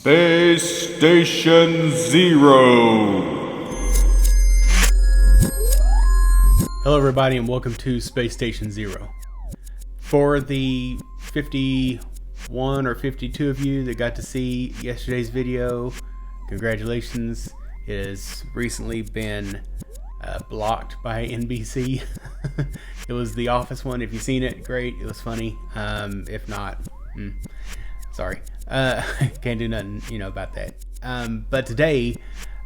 Space Station Zero. Hello everybody and welcome to Space Station Zero. For the 51 or 52 of you that got to see yesterday's video, congratulations. It has recently been blocked by NBC. It was the Office one. If you've seen it, great. It was funny. If not, sorry. Can't do nothing, about that. But today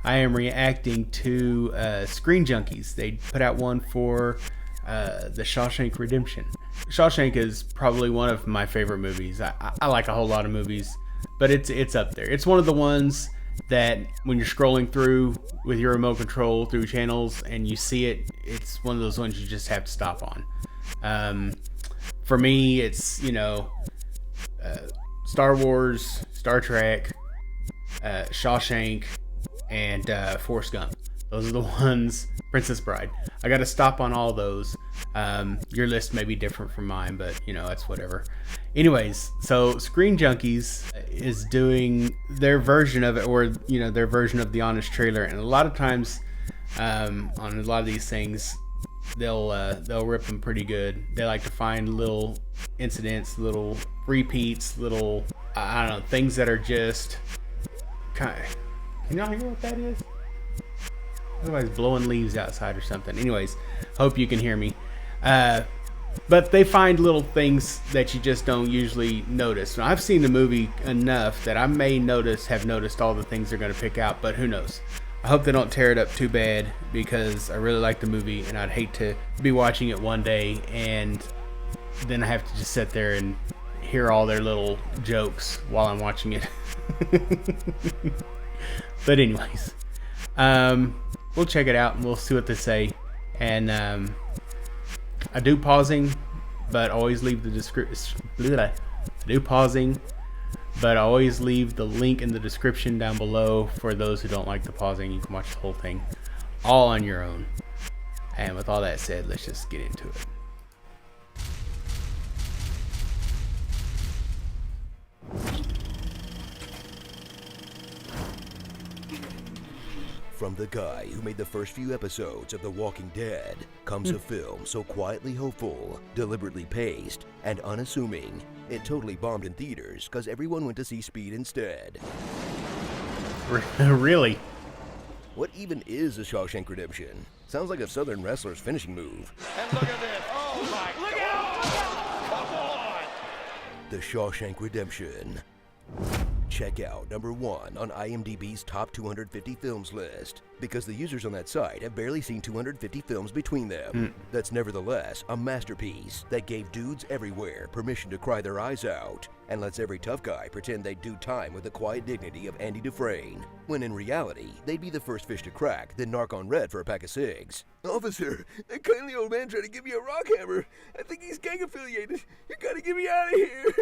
I am reacting to Screen Junkies. They put out one for the Shawshank Redemption. Shawshank is probably one of my favorite movies. I like a whole lot of movies, but it's up there. It's one of the ones that when you're scrolling through with your remote control through channels and you see it, it's one of those ones you just have to stop on. For me, it's, Star Wars, Star Trek, Shawshank, and Forrest Gump. Those are the ones. Princess Bride. I got to stop on all those. Your list may be different from mine, but that's whatever. Anyways, so Screen Junkies is doing their version of it, or their version of the Honest Trailer, and a lot of times on a lot of these things, they'll rip them pretty good. They like to find little incidents, little repeats, little I don't know, things that are just kind of. Can y'all hear what that is? Somebody's blowing leaves outside or something. Anyways, hope you can hear me. But they find little things that you just don't usually notice. Now, I've seen the movie enough that I may have noticed all the things they're going to pick out, but who knows? I hope they don't tear it up too bad, because I really like the movie and I'd hate to be watching it one day and then I have to just sit there and hear all their little jokes while I'm watching it. But anyways, we'll check it out and we'll see what they say. And I do pausing, but always leave the description. I do pausing, but I always leave the link in the description down below for those who don't like the pausing. You can watch the whole thing all on your own. And with all that said, let's just get into it. From the guy who made the first few episodes of The Walking Dead comes a film so quietly hopeful, deliberately paced, and unassuming, it totally bombed in theaters because everyone went to see Speed instead. Really? What even is The Shawshank Redemption? Sounds like a Southern wrestler's finishing move. And look at this. Oh my Look God. Come on. The Shawshank Redemption. Check out number 1 on IMDb's top 250 films list, because the users on that site have barely seen 250 films between them. That's nevertheless a masterpiece that gave dudes everywhere permission to cry their eyes out, and lets every tough guy pretend they'd do time with the quiet dignity of Andy Dufresne, when in reality, they'd be the first fish to crack, then narc on red for a pack of cigs. Officer, that kindly old man tried to give me a rock hammer. I think he's gang affiliated. You gotta get me out of here.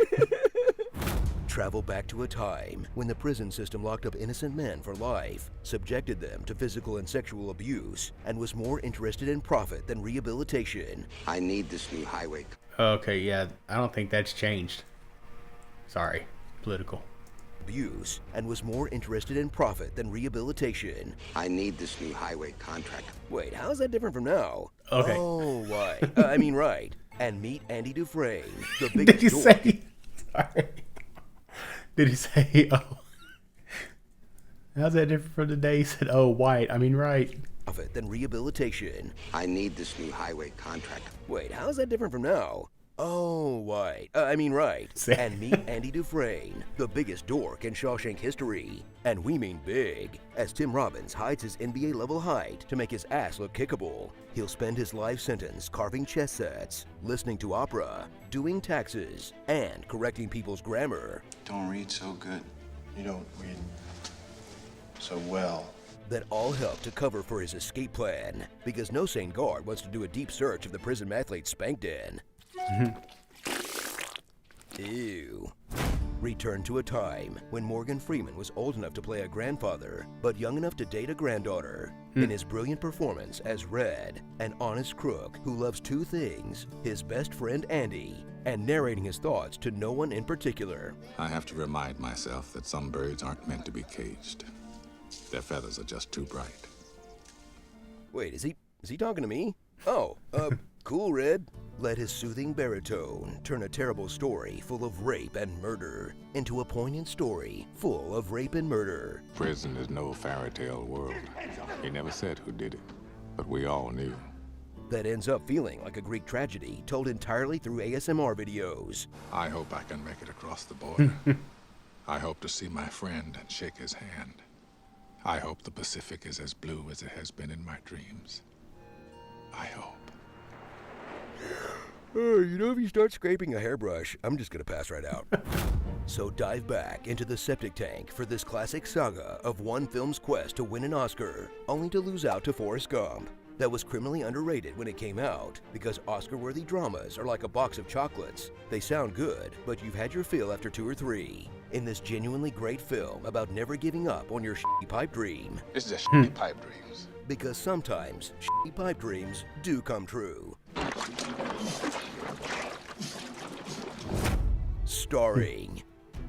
Travel back to a time when the prison system locked up innocent men for life, subjected them to physical and sexual abuse, and was more interested in profit than rehabilitation. I need this new highway. Okay, yeah, I don't think that's changed. Sorry, political. Abuse, and was more interested in profit than rehabilitation. I need this new highway contract. Wait, how's that different from now? Okay. Oh, right. Right. And meet Andy Dufresne, the Did biggest you dork. say? Sorry. Did he say, oh? How's that different from today? He said, oh, white. Right. Profit than rehabilitation. I need this new highway contract. Wait, how's that different from now? Oh, right. Right. And meet Andy Dufresne, the biggest dork in Shawshank history. And we mean big, as Tim Robbins hides his NBA-level height to make his ass look kickable. He'll spend his life sentence carving chess sets, listening to opera, doing taxes, and correcting people's grammar. Don't read so good. You don't read so well. That all help to cover for his escape plan, because no sane guard wants to do a deep search of the prison mathlete's spank den. Ew. Return to a time when Morgan Freeman was old enough to play a grandfather, but young enough to date a granddaughter. In his brilliant performance as Red, an honest crook who loves two things, his best friend Andy, and narrating his thoughts to no one in particular. I have to remind myself that some birds aren't meant to be caged. Their feathers are just too bright. Wait, is he talking to me? Oh, cool, Red. Let his soothing baritone turn a terrible story full of rape and murder into a poignant story full of rape and murder. Prison is no fairy tale world. He never said who did it, but we all knew. That ends up feeling like a Greek tragedy told entirely through ASMR videos. I hope I can make it across the border. I hope to see my friend and shake his hand. I hope the Pacific is as blue as it has been in my dreams. I hope. If you start scraping a hairbrush, I'm just gonna pass right out. So dive back into the septic tank for this classic saga of one film's quest to win an Oscar, only to lose out to Forrest Gump. That was criminally underrated when it came out, because Oscar-worthy dramas are like a box of chocolates. They sound good, but you've had your fill after 2 or 3. In this genuinely great film about never giving up on your shitty pipe dream. It's just shitty pipe dreams. Because sometimes shitty pipe dreams do come true. Starring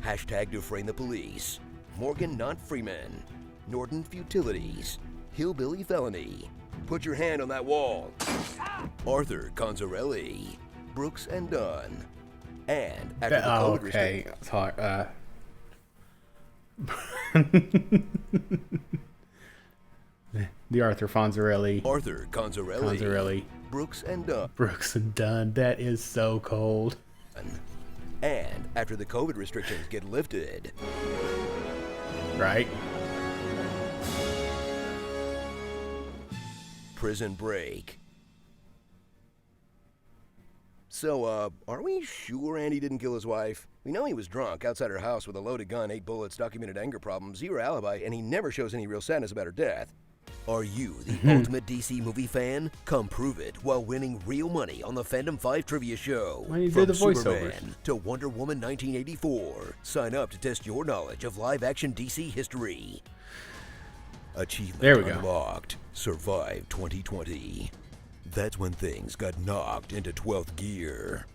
#Defrain the Police, Morgan Not Freeman, Norton Futilities, Hillbilly Felony, Put Your Hand on That Wall, Arthur Conzarelli, Brooks and Dunn, and after the COVID restriction. It's hard. The Arthur Fonzarelli. Arthur Conzarelli, Brooks and Dunn. Brooks and Dunn. That is so cold. And after the COVID restrictions get lifted. Right? Prison Break. So, are we sure Andy didn't kill his wife? We know he was drunk outside her house with a loaded gun, 8 bullets, documented anger problems, 0 alibi, and he never shows any real sadness about her death. Are you the ultimate DC movie fan? Come prove it while winning real money on the Fandom 5 Trivia Show. Why do you From do the voiceovers? Superman to Wonder Woman 1984. Sign up to test your knowledge of live-action DC history. Achievement There we go. unlocked. Survive 2020. That's when things got knocked into 12th gear.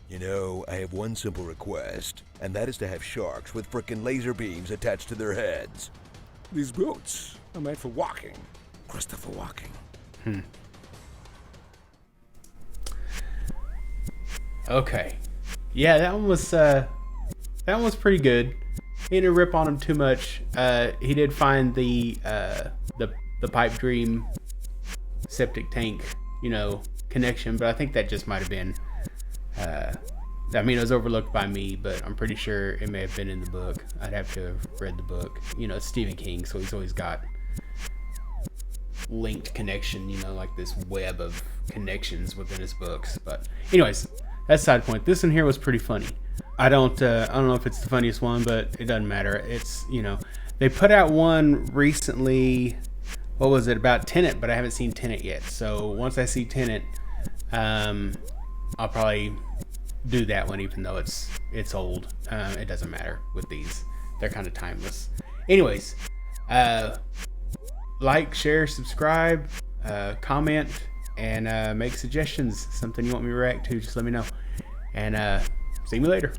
You know, I have one simple request, and that is to have sharks with frickin' laser beams attached to their heads. These boots are made for walking. Christopher Walking. Okay. Yeah, that one was pretty good. He didn't rip on him too much. He did find the pipe dream septic tank, connection, but I think that just might have been it was overlooked by me, but I'm pretty sure it may have been in the book. I'd have to have read the book. It's Stephen King, so he's always got linked connection, like this web of connections within his books. But anyways, that's side point. This one here was pretty funny. I don't know if it's the funniest one, but it doesn't matter. It's, they put out one recently, what was it, about Tenet, but I haven't seen Tenet yet. So once I see Tenet, I'll probably do that one, even though it's old. It doesn't matter with these. They're kind of timeless. Anyways, like, share, subscribe, comment, and make suggestions. Something you want me to react to, just let me know. And see me later.